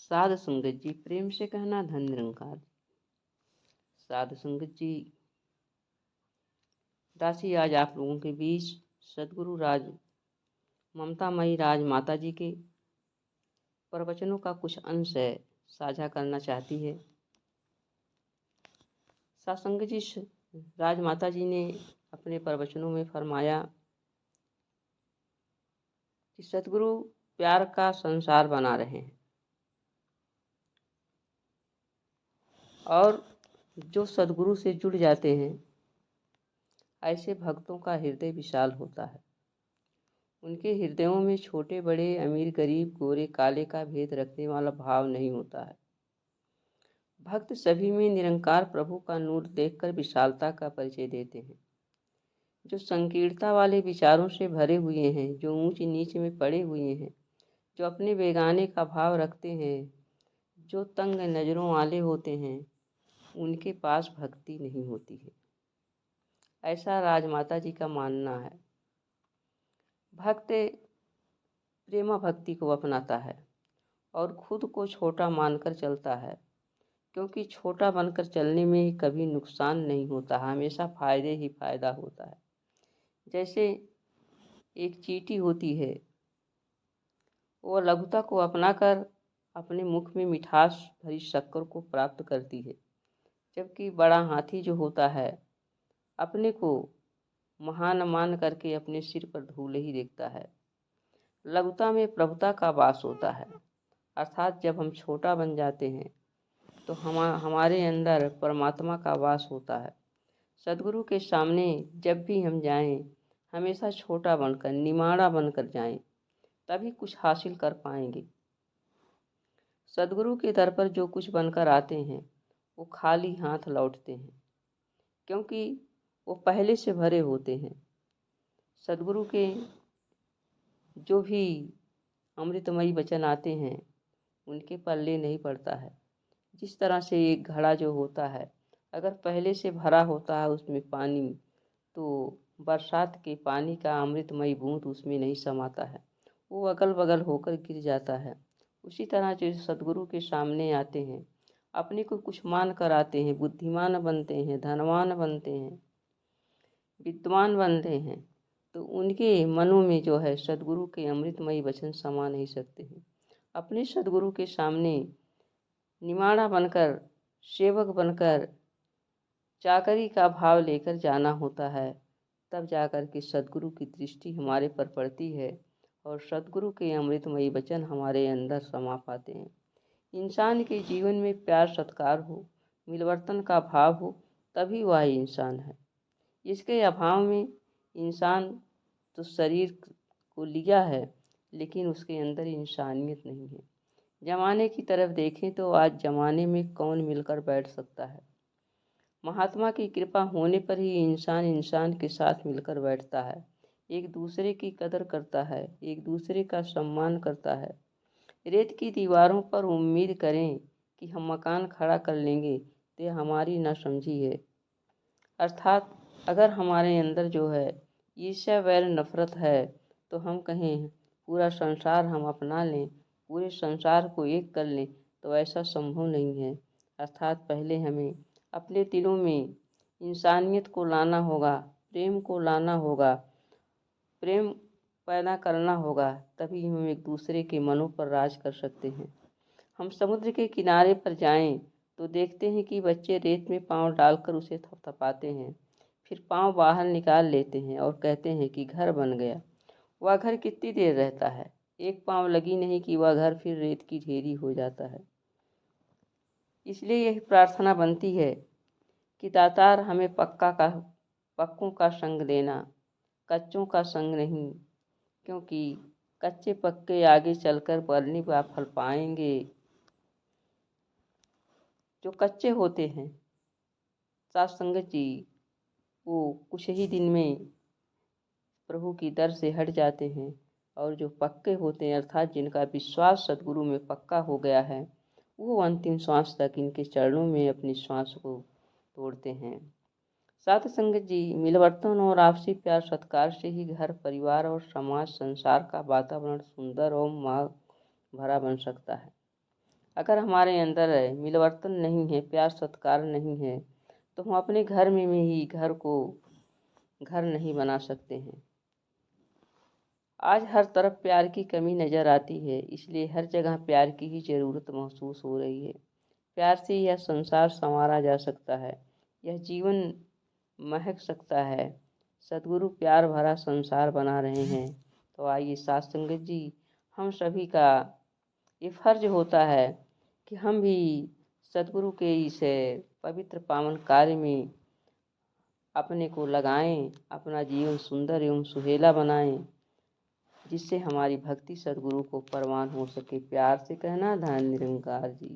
साध संगत जी प्रेम से कहना धन निरंकार। साध संगत जी दासी आज आप लोगों के बीच सदगुरु राज ममतामयी राज माता जी के प्रवचनों का कुछ अंश है साझा करना चाहती है। साध संगत जी राज माता जी ने अपने प्रवचनों में फरमाया कि सदगुरु प्यार का संसार बना रहे हैं और जो सदगुरु से जुड़ जाते हैं ऐसे भक्तों का हृदय विशाल होता है। उनके हृदयों में छोटे बड़े अमीर गरीब गोरे काले का भेद रखने वाला भाव नहीं होता है। भक्त सभी में निरंकार प्रभु का नूर देखकर विशालता का परिचय देते हैं। जो संकीर्णता वाले विचारों से भरे हुए हैं, जो ऊंच नीच में पड़े हुए हैं, जो अपने बेगाने का भाव रखते हैं, जो तंग नजरों वाले होते हैं, उनके पास भक्ति नहीं होती है, ऐसा राजमाता जी का मानना है। भक्त प्रेमा भक्ति को अपनाता है और खुद को छोटा मानकर चलता है, क्योंकि छोटा बनकर चलने में कभी नुकसान नहीं होता, हमेशा फायदे ही फायदा होता है। जैसे एक चींटी होती है, वो लघुता को अपनाकर अपने मुख में मिठास भरी शक्कर को प्राप्त करती है, जबकि बड़ा हाथी जो होता है अपने को महान मान करके अपने सिर पर धूल ही देखता है। लघुता में प्रभुता का वास होता है, अर्थात जब हम छोटा बन जाते हैं तो हमारे अंदर परमात्मा का वास होता है। सदगुरु के सामने जब भी हम जाएं, हमेशा छोटा बनकर निमाड़ा बनकर जाएं, तभी कुछ हासिल कर पाएंगे। सदगुरु के दर पर जो कुछ बनकर आते हैं वो खाली हाथ लौटते हैं, क्योंकि वो पहले से भरे होते हैं। सदगुरु के जो भी अमृतमयी वचन आते हैं उनके पल्ले नहीं पड़ता है। जिस तरह से एक घड़ा जो होता है, अगर पहले से भरा होता है उसमें पानी, तो बरसात के पानी का अमृतमयी बूंद उसमें नहीं समाता है, वो अगल बगल होकर गिर जाता है। उसी तरह जो सदगुरु के सामने आते हैं, अपने को कुछ मान कर आते हैं, बुद्धिमान बनते हैं, धनवान बनते हैं, विद्वान बनते हैं, तो उनके मनों में जो है सदगुरु के अमृतमयी वचन समा नहीं सकते हैं। अपने सदगुरु के सामने निमाड़ा बनकर, सेवक बनकर, चाकरी का भाव लेकर जाना होता है, तब जाकर के सदगुरु की दृष्टि हमारे पर पड़ती है और सदगुरु के अमृतमयी वचन हमारे अंदर समा पाते हैं। इंसान के जीवन में प्यार सत्कार हो, मिलवर्तन का भाव हो, तभी वह इंसान है। इसके अभाव में इंसान तो शरीर को लिया है, लेकिन उसके अंदर इंसानियत नहीं है। जमाने की तरफ देखें तो आज जमाने में कौन मिलकर बैठ सकता है। महात्मा की कृपा होने पर ही इंसान इंसान के साथ मिलकर बैठता है, एक दूसरे की कदर करता है, एक दूसरे का सम्मान करता है। रेत की दीवारों पर उम्मीद करें कि हम मकान खड़ा कर लेंगे तो यह हमारी नासमझी है। अर्थात अगर हमारे अंदर जो है ईर्ष्या वैर नफरत है, तो हम कहें पूरा संसार हम अपना लें, पूरे संसार को एक कर लें, तो ऐसा संभव नहीं है। अर्थात पहले हमें अपने दिलों में इंसानियत को लाना होगा, प्रेम को लाना होगा, प्रेम पैदा करना होगा, तभी हम एक दूसरे के मनों पर राज कर सकते हैं। हम समुद्र के किनारे पर जाएं तो देखते हैं कि बच्चे रेत में पांव डालकर उसे थपथपाते हैं, फिर पांव बाहर निकाल लेते हैं और कहते हैं कि घर बन गया। वह घर कितनी देर रहता है, एक पांव लगी नहीं कि वह घर फिर रेत की ढेरी हो जाता है। इसलिए यह प्रार्थना बनती है कि दातार हमें पक्कों का संग देना, कच्चों का संग नहीं, क्योंकि कच्चे पक्के आगे चलकर बरनी बा फल पाएंगे। जो कच्चे होते हैं साथ संगत जी, वो कुछ ही दिन में प्रभु की दर से हट जाते हैं, और जो पक्के होते हैं अर्थात जिनका विश्वास सदगुरु में पक्का हो गया है, वो अंतिम श्वास तक इनके चरणों में अपनी श्वास को तोड़ते हैं। साथ संगत जी, मिलवर्तन और आपसी प्यार सत्कार से ही घर परिवार और समाज संसार का वातावरण सुंदर और माँ भरा बन सकता है। अगर हमारे अंदर मिलवर्तन नहीं है, प्यार सत्कार नहीं है, तो हम अपने घर में ही घर को घर नहीं बना सकते हैं। आज हर तरफ प्यार की कमी नज़र आती है, इसलिए हर जगह प्यार की ही ज़रूरत महसूस हो रही है। प्यार से यह संसार संवारा जा सकता है, यह जीवन महक सकता है। सद्गुरु प्यार भरा संसार बना रहे हैं। तो आइए साथ संगत जी, हम सभी का ये फर्ज होता है कि हम भी सद्गुरु के इस पवित्र पावन कार्य में अपने को लगाएं, अपना जीवन सुंदर एवं सुहेला बनाएं, जिससे हमारी भक्ति सद्गुरु को परवान हो सके। प्यार से कहना धन निरंकार जी।